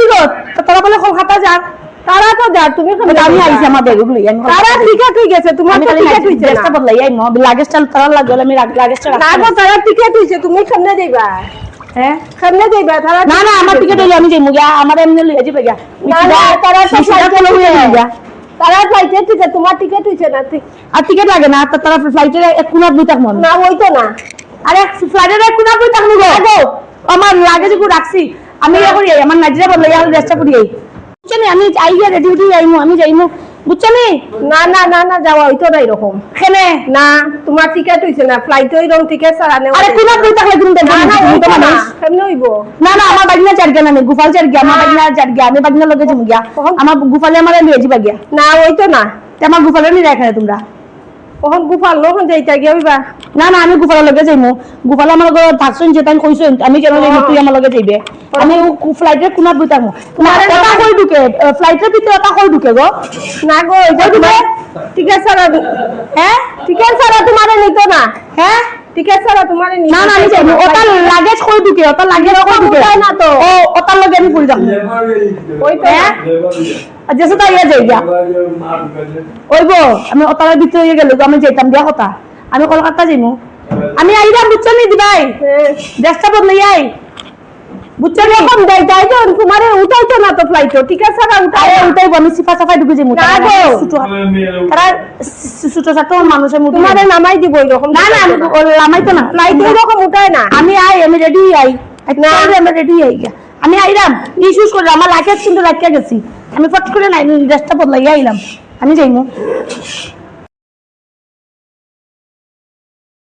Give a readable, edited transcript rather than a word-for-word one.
ব্যক্তিগত তোরা বলে কলকাতা যা তারা তো যা তুমি আমি আইছি আমার ব্যাগ লই আমি তারা টিকেট হয়ে গেছে তোমার তো টিকেট হইছে ড্রেসটা বদলাই আই নো লাগেজটা তারা লাগলে আমি লাগেজটা না গো তারা টিকেট হইছে তুমি সামনে যাইবা হ্যাঁ সামনে যাইবা তারা না না আমার টিকেট হইলে আমি যাইমু গিয়া আমার এমনি লইয়া যাবে গিয়া না না তারা তো ফ্লাইটে লইয়া গিয়া তারা ফ্লাইটে টিকেট তোমার টিকেট হইছে না আর টিকেট লাগে না তারা ফ্লাইটে এক কোণা দুই টাকা মন না হইতো না আরে ফ্লাইটের এক কোণা দুই টাকা নিগো আমার লাগেজ কো রাখছি আমি ইয়া করি আমার নাইজেরিয়া বদলাই আর ড্রেসটা করি বুঝছনি আমি আইয়া রেডি হই আইমু আমি যাইমু বুঝছনি না না না না যাওয়া হইতো না এরকম কেনে না তোমার টিকেট হইছে না ফ্লাইটে এরকম টিকেট ছাড়া নেওয়া আরে কোণা দুই টাকা কিন্তু না না হইতো না মানুষ কেমনে হইবো না না আমার বাগনা চারগা না গুফাল চারগা আমার বাগনা চারগা আমি বাগনা লগে যাম গিয়া আমার গুফালে আমার লইয়া যাবা গিয়া না হইতো না আমার গুফালে নি রাখা তোমরা কখন গুফাল লোক যাইতা গিয়া হইবা না না আমি গুফালে লগে যাইমু গুফালে আমার লগে থাকছন যে তাই কইছন আমি কেন যাইমু তুই আমার লগে যাইবে আমি ফ্লাইটের কোণা বুতামু তোমার এটা কই ঢুকে ফ্লাইটের ভিতরে এটা কই ঢুকে গো না গো এটা তোমার টিকেট ছাড়া হ্যাঁ টিকেট ছাড়া তোমার নিতো না হ্যাঁ টিকেট ছাড়া তোমার না না আমি যাইমু ওটা লাগেজ কই ঢুকে ওটা লাগেজ কই ঢুকে না তো ও ওটার লগে আমি পড়ি যাবো ওই তো হ্যাঁ যেসে তাই যাই গিয়া ওইবো আমি ওটার ভিতরে হয়ে গেল আমি যাইতাম দিয়া কথা আমি কলকাতা যাইমু আমি আইরাম বুঝছনি দিবাই দেশটা বদলাই আই বুঝছনি এরকম যাইতাই তো তোমার উঠাইতো না তো ফ্লাইটে টিকেট ছাড়া উঠাই উঠাইব আমি সিফা সাফাই ঢুকে যাইমু না গো তারা ছোট ছোট মানুষের মতো তোমারে নামাই দিব এরকম না না লামাইতো না ফ্লাইটে এরকম উঠায় না আমি রেডি আই না আমি রেডি আই আমি আইরাম ইস্যুস করে আমার লাগেজ কিন্তু রাখিয়া গেছি আমি ফট করে নাই ড্রেসটা বদলাই আইলাম আমি যাইমু